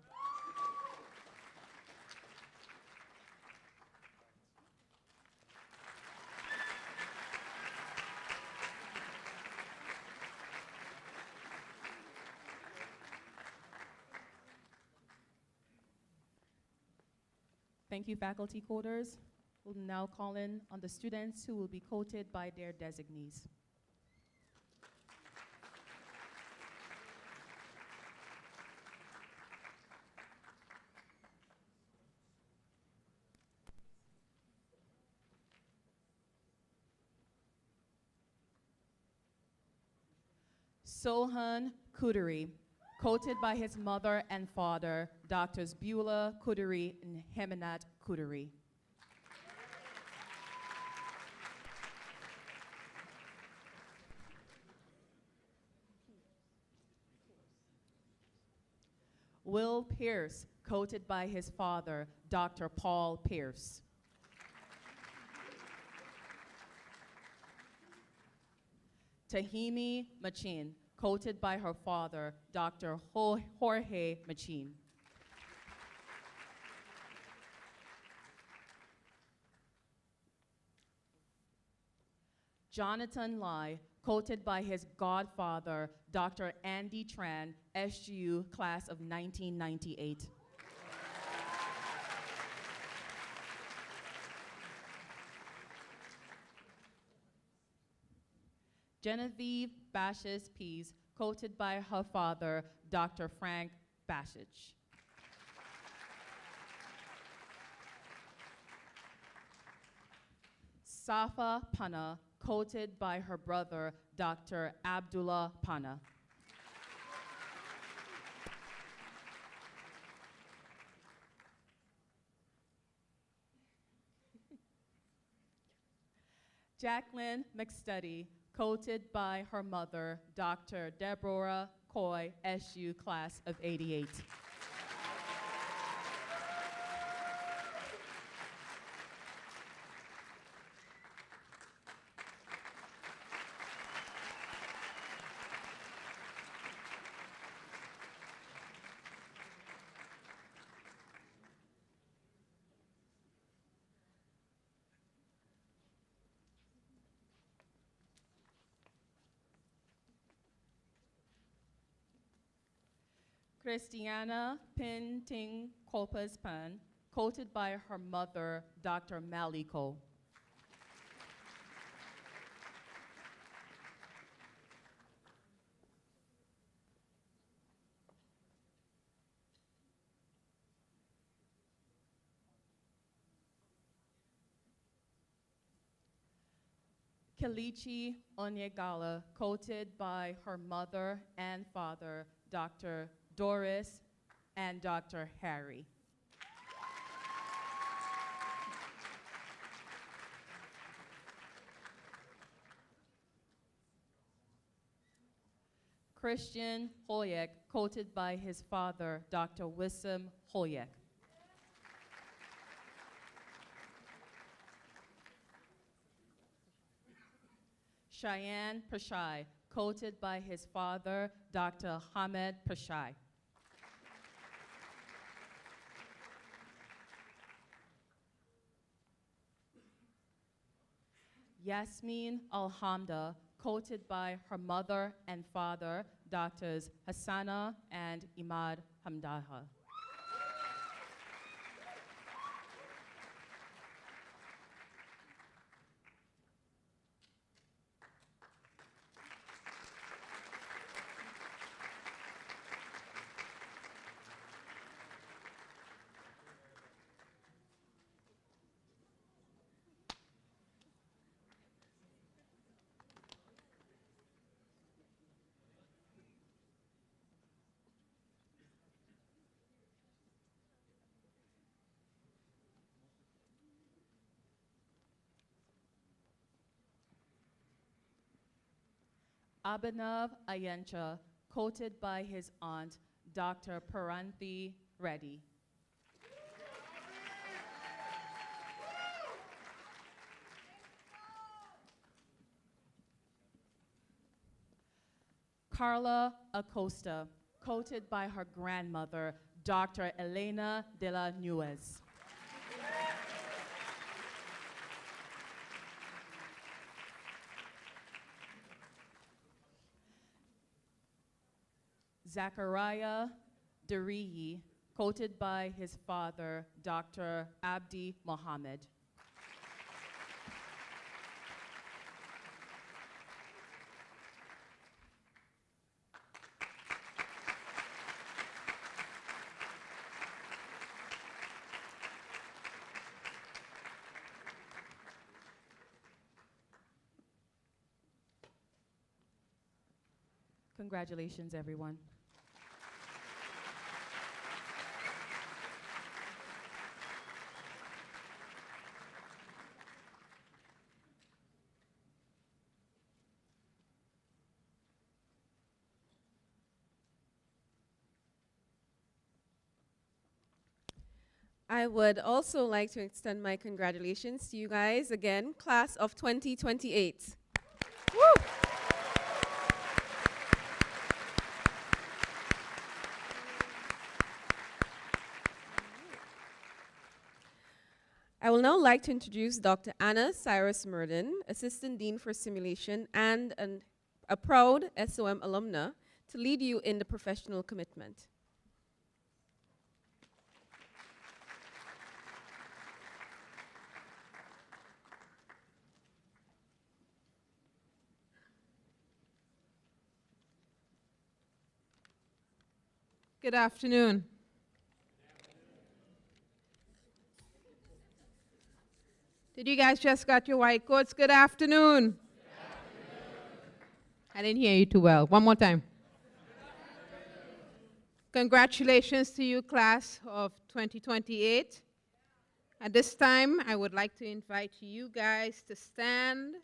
Speaker 6: Thank you, faculty quoters. We'll now call in on the students who will be quoted by their designees. Sohan Kuduri, quoted by his mother and father, Doctors Beulah Kuduri and Hemanat Kuduri. Will Pierce, quoted by his father, Dr. Paul Pierce. Tahimi Machin, quoted by her father, Dr. Jorge Machin. Jonathan Lai, quoted by his godfather, Dr. Andy Tran, SGU, class of 1998. Genevieve Bashes Pease, coated by her father, Dr. Frank Bashich. Safa Pana, coated by her brother, Dr. Abdullah Pana. Jacqueline McStudy, coated by her mother, Dr. Deborah Coy, SU class of '88. Christiana Pin Ting Kolpas Pan, coated by her mother, Dr. Maliko. Kalichi Onyegala, coated by her mother and father, Dr. Doris and Dr. Harry. Christian Hoyek, coated by his father, Dr. Wissam Hoyek. Cheyenne Prashai, coated by his father, Dr. Hamed Prashai. Yasmin Alhamda, coated by her mother and father, Doctors Hassana and Imad Hamdaha. Abhinav Ayencha, coated by his aunt, Dr. Paranthi Reddy. Carla Acosta, coated by her grandmother, Dr. Elena de la Nuez. Zachariah Dariyi, coated by his father, Dr. Abdi Mohammed. Congratulations, everyone.
Speaker 1: I would also like to extend my congratulations to you guys again, class of 2028. Woo! I will now like to introduce Dr. Anna Cyrus Murden, Assistant Dean for Simulation and a proud SOM alumna, to lead you in the professional commitment.
Speaker 7: Good afternoon. Did you guys just got your white coats? Good afternoon. I didn't hear you too well. One more time. Congratulations to you, class of 2028. At this time, I would like to invite you guys to stand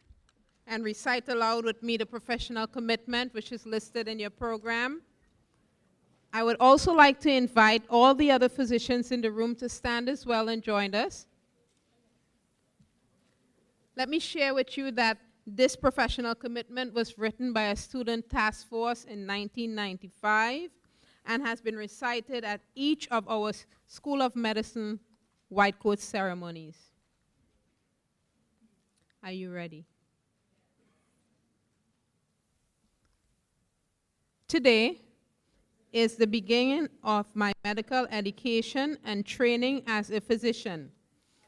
Speaker 7: and recite aloud with me the professional commitment which is listed in your program. I would also like to invite all the other physicians in the room to stand as well and join us. Let me share with you that this professional commitment was written by a student task force in 1995 and has been recited at each of our School of Medicine white coat ceremonies. Are you ready? Today is the beginning of my medical education and training as a physician.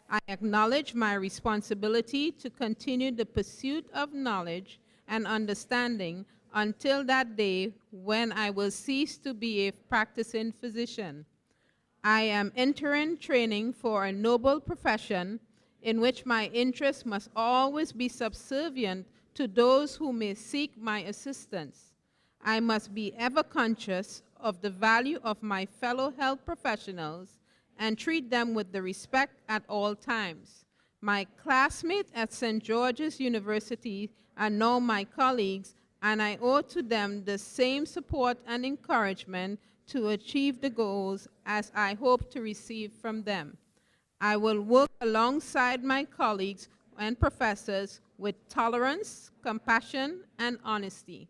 Speaker 7: I acknowledge my responsibility to continue the pursuit of knowledge and understanding until that day when I will cease to be a practicing physician. I am entering training for a noble profession in which my interests must always be subservient to those who may seek my assistance. I must be ever conscious of the value of my fellow health professionals and treat them with the respect at all times. My classmates at St. George's University are now my colleagues, and I owe to them the same support and encouragement to achieve the goals as I hope to receive from them. I will work alongside my colleagues and professors with tolerance, compassion, and honesty.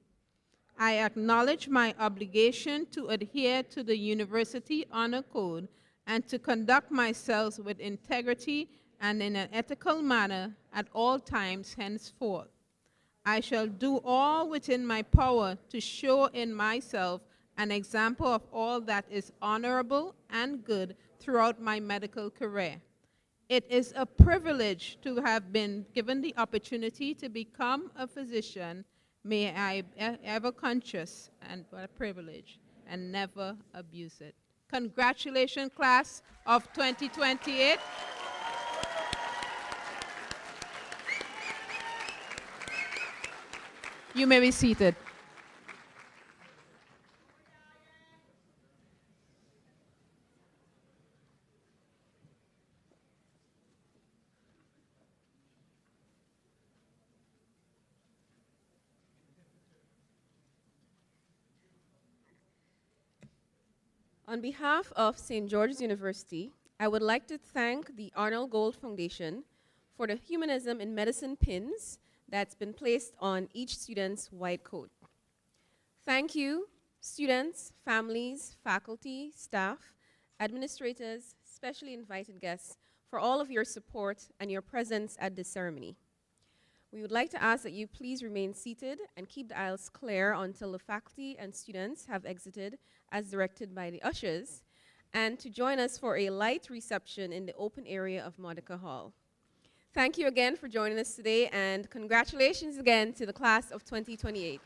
Speaker 7: I acknowledge my obligation to adhere to the University Honor Code and to conduct myself with integrity and in an ethical manner at all times henceforth. I shall do all within my power to show in myself an example of all that is honorable and good throughout my medical career. It is a privilege to have been given the opportunity to become a physician. May I be ever conscious and what a privilege and never abuse it. Congratulations, class of 2028. You may be seated.
Speaker 1: On behalf of St. George's University, I would like to thank the Arnold Gold Foundation for the Humanism in Medicine pins that's been placed on each student's white coat. Thank you, students, families, faculty, staff, administrators, specially invited guests, for all of your support and your presence at this ceremony. We would like to ask that you please remain seated and keep the aisles clear until the faculty and students have exited as directed by the ushers, and to join us for a light reception in the open area of Modica Hall. Thank you again for joining us today, and congratulations again to the class of 2028.